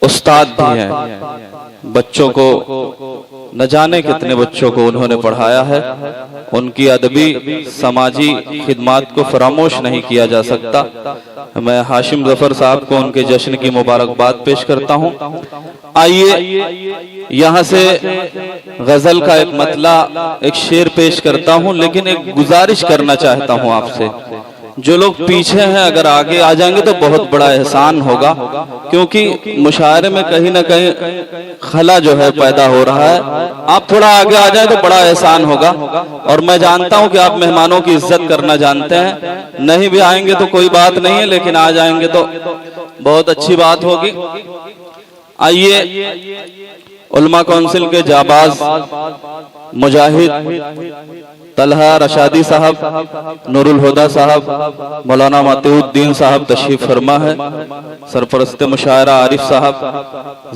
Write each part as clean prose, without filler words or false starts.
उस्ताद भी हैं। बच्चों को न जाने कितने बच्चों को उन्होंने पढ़ाया है। उनकी अदबी समाजी खिदमात को फरामोश नहीं किया जा सकता। मैं हाशिम जफर साहब को उनके जश्न की मुबारकबाद पेश करता हूं। आइए यहां से गजल का एक मतला, एक शेर पेश करता हूं, लेकिन एक गुजारिश करना चाहता हूं आपसे। जो लोग पीछे हैं अगर आगे आ जाएंगे तो बहुत बड़ा एहसान होगा, क्योंकि मुशायरे में कहीं ना कहीं खला जो है पैदा हो रहा है। आप थोड़ा आगे आ जाए तो बड़ा एहसान होगा। और मैं जानता हूं कि आप मेहमानों की इज्जत करना जानते हैं। नहीं भी आएंगे तो कोई बात नहीं है, लेकिन आ जाएंगे तो बहुत अच्छी बात होगी। आइए उलमा काउंसिल के जाबाज मुजाहिद तलहा रशादी साहब, नूरुल हुदा साहब, मौलाना मतीउद्दीन साहब तशरीफ फरमा है, सरपरस्त मुशायरा आरिफ साहब,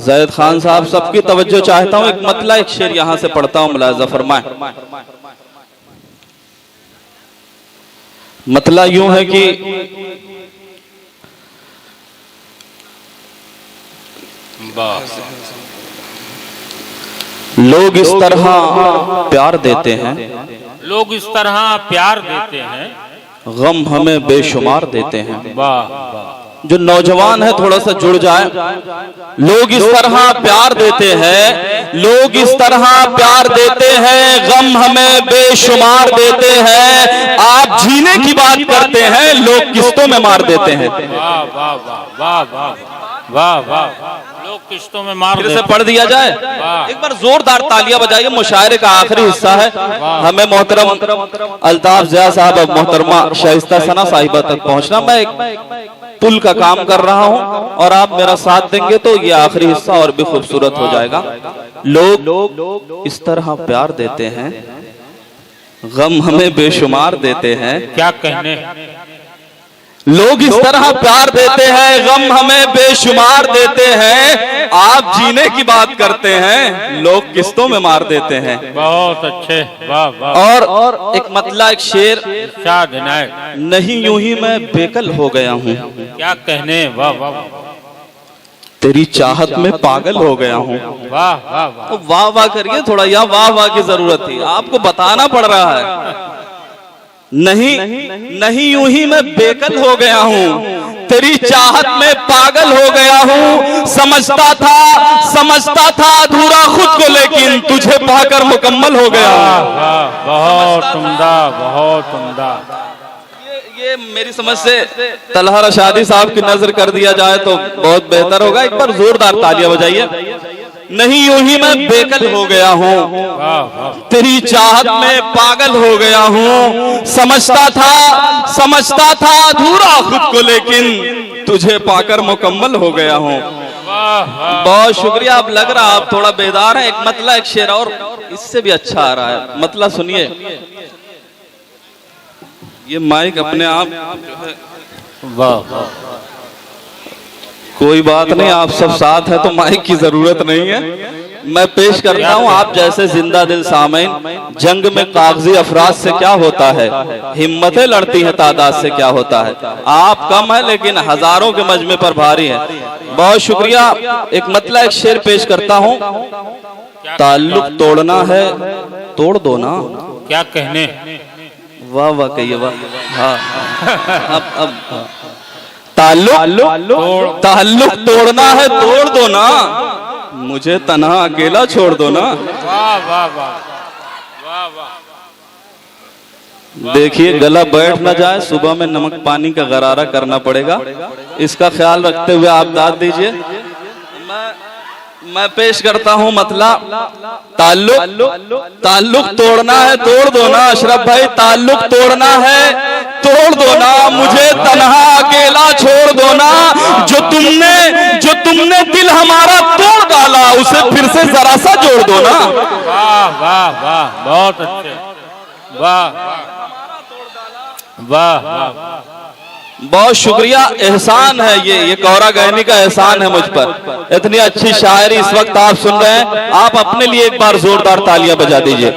जैद खान साहब, सबकी तवज्जो चाहता हूँ। एक मतला, एक शेर यहाँ से पढ़ता हूँ, मुलाजा फरमाएं। मतला यूं है कि लोग इस तरह प्यार देते हैं, लोग इस तरह प्यार देते हैं, गम हमें बेशुमार देते हैं। वाह। जो नौजवान है थोड़ा सा जुड़ जाए। लोग इस तरह प्यार देते हैं, लोग इस तरह प्यार देते हैं, गम हमें बेशुमार देते हैं। आप जीने की बात करते हैं, लोग किस्तों में मार देते हैं। वाह वाह वाह वाह वाह वाह। लोग किस्तों में मार देते हैं। फिर से पढ़ दिया जाए। एक बार जोरदार तालियां बजाइए। मुशायरे का आखिरी हिस्सा है। हमें मोहतरम अल्ताफ ज़िया साहब और मोहतरमा शाइस्ता सना साहिबा तक पहुंचना। मैं एक पुल का काम कर रहा हूं और आप मेरा साथ देंगे तो ये आखिरी हिस्सा और भी खूबसूरत हो जाएगा। लोग इस तरह प्यार देते हैं, गम हमें बेशुमार देते हैं। क्या कहने। लोग इस तरह प्यार देते हैं, गम हमें बेशुमार देते हैं। आप जीने की बात करते हैं, लोग किस्तों में मार देते हैं। बहुत अच्छे। वाह वाह। और एक मतला, एक शेर। शाद नायक। नहीं यूं ही मैं बेकल हो गया हूँ। क्या कहने। वाह वाह। तेरी चाहत में पागल हो गया हूँ। वाह वाह वाह। वाह वाह करिए थोड़ा, या वाह वाह की जरूरत थी, आपको बताना पड़ रहा है। नहीं यूं ही मैं बेकल हो गया हूँ, तेरी चाहत में पागल हो गया हूँ। समझता था अधूरा खुद को, लेकिन तुझे पाकर मुकम्मल हो गया हूँ। बहुत उम्दा, बहुत उम्दा। ये मेरी समझ से तलहा रशादी साहब की नजर कर दिया जाए तो बहुत बेहतर होगा। एक बार जोरदार तालियां बजाइए। नहीं यूं ही मैं बेकल हो गया हूँ, तेरी चाहत में पागल हो गया हूँ। समझता था अधूरा खुद को, लेकिन तुझे पाकर मुकम्मल हो गया हूँ। बहुत शुक्रिया। आप लग रहा आप थोड़ा बेदार हैं। एक मतला, एक शेर और इससे भी अच्छा आ रहा है। मतला सुनिए। ये माइक अपने आप जो है, वाह। कोई बात नहीं, आप सब साथ है तो माइक की जरूरत नहीं है। मैं पेश करता हूँ आप जैसे जिंदा दिल सामीन। जंग में कागजी अफराद से क्या होता है, हिम्मतें लड़ती हैं तादाद से क्या होता है। आप कम है लेकिन हजारों के मजमे पर भारी है। बहुत शुक्रिया। एक मतला, एक शेर पेश करता हूँ। ताल्लुक तोड़ना है तोड़ दो ना। क्या कहने। वाह वाह कहिए वाह। हाँ अब ताल्लुक तोड़ना है तोड़ दो ना, मुझे तन्हा अकेला छोड़ दो ना। वाह वाह वाह वाह वाह। देखिए गला बैठ ना जाए, सुबह में नमक पानी का गरारा करना पड़ेगा, इसका ख्याल रखते हुए आप दाद दीजिए। मैं पेश करता हूँ मतला। ताल्लुक तोड़ना है तोड़ दो ना। अशरफ भाई, ताल्लुक तोड़ना है तोड़ दो ना, मुझे तन्हा अकेला छोड़ दो ना। जो तुमने दिल हमारा तोड़ डाला, उसे फिर से जरा सा जोड़ दो ना। वाह वाह वाह। बहुत अच्छे। वाह वाह वाह। बहुत शुक्रिया, एहसान है ये कौरा गहनी का एहसान है मुझ पर। इतनी अच्छी शायरी इस वक्त आप सुन रहे हैं, आप अपने लिए एक बार जोरदार तालियां बजा दीजिए।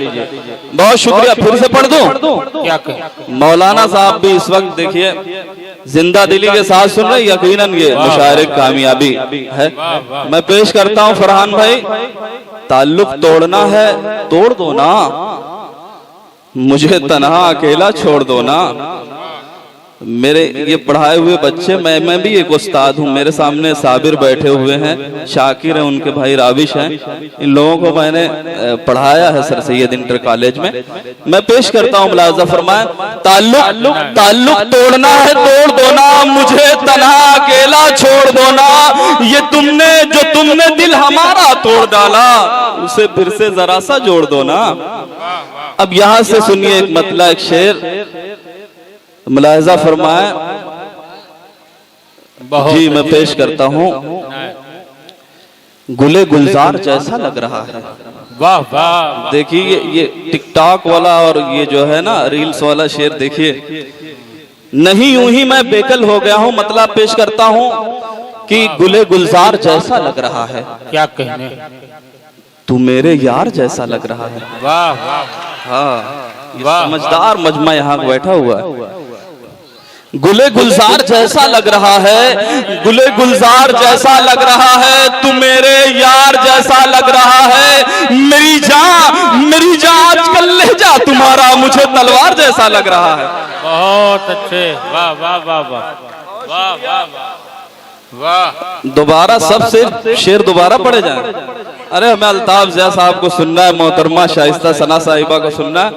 बहुत शुक्रिया। फिर से पढ़ दूं? क्या कहें? मौलाना साहब भी इस वक्त देखिए जिंदा दिली के साथ सुन रहे, यकीनन ये मुशायरे की कामयाबी है। मैं पेश करता हूं फरहान भाई। ताल्लुक तोड़ना है तोड़ दो ना, मुझे तन्हा अकेला छोड़ दो ना। मेरे ये पढ़ाए हुए बच्चे, मैं भी एक उस्ताद हूँ। मेरे सामने साबिर बैठे हुए हैं, शाकिर हैं, उनके भाई राविश हैं। इन लोगों को मैंने पढ़ाया है सर सैयद इंटर कॉलेज में। मैं पेश करता हूँ, मुलाजा फरमाए। ताल्लुक तोड़ना है तोड़ दो ना, मुझे तन्हा अकेला छोड़ दो ना। ये तुमने दिल हमारा तोड़ डाला, उसे फिर से जरा सा जोड़ दो ना। अब यहाँ से सुनिए एक मतला, एक शेर मुलाहिजा फरमाए जी। मैं पेश करता हूँ। गुले गुलजार जैसा लग रहा है। वाह वाह। देखिए ये टिकटॉक वाला और ये जो है ना रील्स वाला शेर देखिए। नहीं यूं ही मैं बेकल हो गया हूँ, मतलब पेश करता हूँ कि गुले गुलजार जैसा लग रहा है। क्या कहने? तू मेरे यार जैसा लग रहा है। वाह वाह। हाँ, समझदार मजमा यहाँ बैठा हुआ है। गुले गुलजार जैसा लग रहा है, गुले गुलजार जैसा लग रहा है, तू मेरे यार जैसा लग रहा है। मेरी जान आजकल लहजा तुम्हारा मुझे तलवार जैसा लग रहा है। बहुत अच्छे। वाह वाह वाह वाह वाह वाह वाह। दोबारा सब शेर दोबारा पढ़े जाए। अरे हमें अल्ताफ ज़िया साहब को सुनना है, मोहतरमा शाइस्ता सना साहिबा को सुनना है।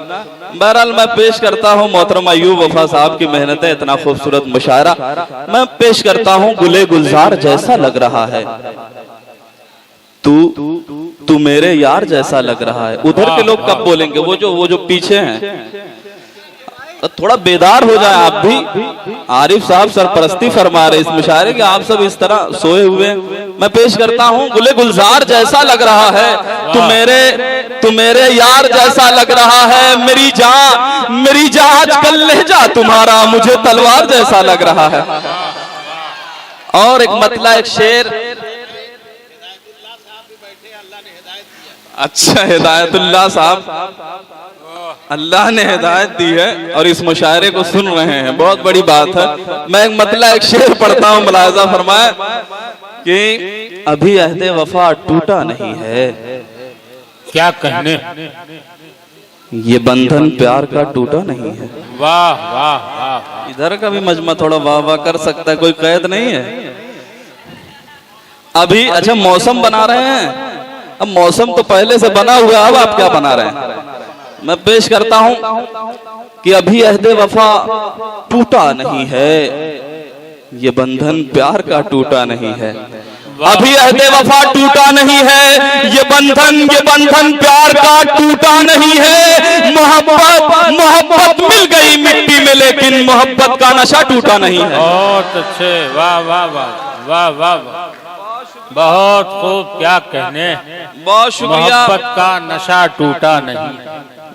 बहरहाल मैं पेश करता हूँ मोहतरमा अयूब वफा साहब की मेहनत है, इतना खूबसूरत मुशायरा मैं पेश करता हूँ। गुले गुलजार जैसा लग रहा है, तू मेरे यार जैसा लग रहा है। उधर के लोग कब बोलेंगे? वो जो पीछे हैं, थोड़ा बेदार हो जाए आप भी। आरिफ साहब सरपरस्ती फरमा रहे इस मुशायरे के, आप सब इस तरह सोए हुए। मैं पेश करता हूँ। गुले गुलजार जैसा लग रहा है, तू मेरे यार जैसा लग रहा है। मेरी जान आजकल लहजा तुम्हारा मुझे तलवार जैसा लग रहा है। और एक मतला, एक शेर। अच्छा, हिदायतुल्लाह साहब, अल्लाह ने हिदायत दी है और इस मुशायरे को सुन रहे हैं, बहुत बड़ी बात है। मैं एक मतला, एक शेर पढ़ता हूँ, मुलाहिजा फरमाए कि अभी अहदे वफा टूटा नहीं है। क्या कहने? ये बंधन प्यार का टूटा नहीं है। वाह वाह वाह। इधर का भी मजमा थोड़ा वाह वाह कर सकता है, कोई कैद नहीं है अभी। अच्छा, मौसम बना रहे हैं। अब मौसम तो पहले से बना हुआ है, अब आप क्या बना रहे हैं? मैं पेश करता हूं कि अभी अहदे वफा टूटा नहीं है, ये बंधन प्यार का टूटा नहीं है। अभी अहदे वफा टूटा नहीं है, ये बंधन प्यार का टूटा नहीं है। मोहब्बत मिल गई मिट्टी में, लेकिन मोहब्बत का नशा टूटा नहीं है। बहुत अच्छे। वाह वाह वाह वाह वाह वाह। बहुत खूब। क्या कहने? बहुत शुक्रिया। मोहब्बत का नशा टूटा नहीं।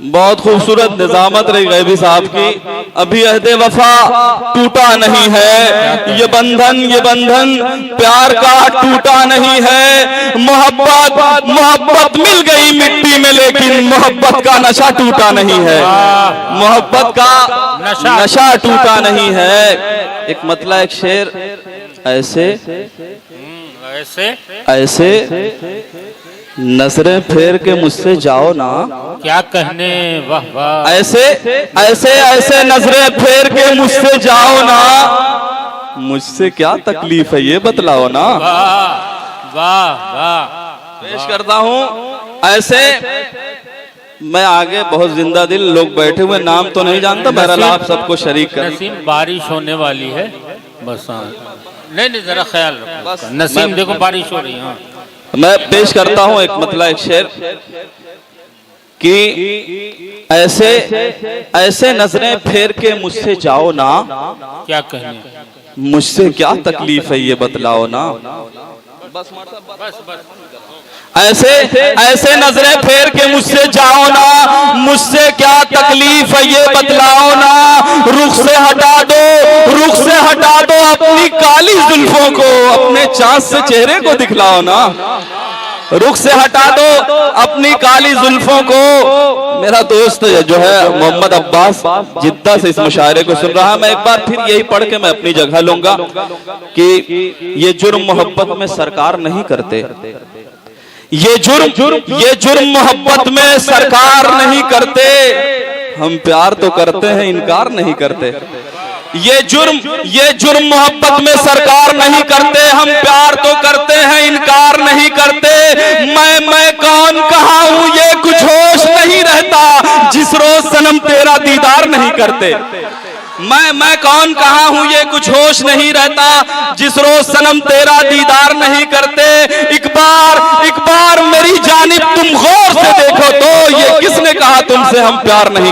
बहुत खूबसूरत निजामत रही गैबी साहब की। अभी अहदे वफा टूटा नहीं है, ये बंधन प्यार का टूटा नहीं है। मोहब्बत मिल गई मिट्टी में, लेकिन मोहब्बत का नशा टूटा नहीं है। मोहब्बत का नशा टूटा नहीं है। एक मतला, एक शेर। ऐसे नजरें फेर के मुझसे जाओ ना। क्या कहने? वाह वाह। ऐसे नजरें फेर के मुझसे जाओ ना। मुझसे क्या तकलीफ है ये बतलाओ ना। वाह वाह वाह। पेश करता हूँ ऐसे। मैं आगे बहुत जिंदा दिल लोग बैठे हुए, नाम तो नहीं जानता, बहरहाल आप सबको शरीक कर। नसीम, बारिश होने वाली है बस। नहीं जरा ख्याल रखो नसीम, देखो बारिश हो रही है। मैं पेश करता हूँ एक मतला, एक शेर कि ऐसे नजरें फेर के मुझसे जाओ ना। क्या कहने? मुझसे क्या तकलीफ है ये बतलाओ ना। बस ऐसे ऐसे नजरें फेर के मुझसे जाओ ना, मुझसे क्या तकलीफ है ये बतलाओ ना। रुख से हटा दो, रुख से हटा दो अपनी काली जुल्फों को, अपने चांद से चेहरे को दिखलाओ ना। रुख से हटा दो अपनी काली जुल्फों को। मेरा दोस्त जो है मोहम्मद अब्बास जिद्दा से इस मुशायरे को सुन रहा है। मैं एक बार फिर यही पढ़ के मैं अपनी जगह लूंगा कि ये जुर्म मोहब्बत में सरकार नहीं करते, ये जुर्म मोहब्बत में सरकार नहीं करते। हम प्यार तो करते हैं, इनकार नहीं करते। ये जुर्म मोहब्बत में सरकार नहीं करते। हम प्यार तो करते हैं, इनकार नहीं करते। मैं कौन कहाँ हूँ ये कुछ होश नहीं रहता, जिस रोज सनम तेरा दीदार नहीं करते। मैं कौन कहाँ हूँ ये कुछ होश नहीं रहता, जिस रोज सनम तेरा दीदार नहीं करते। एक बार मेरी जानिब तुम गौर से देखो तो, ये किसने कहा तुमसे हम प्यार नहीं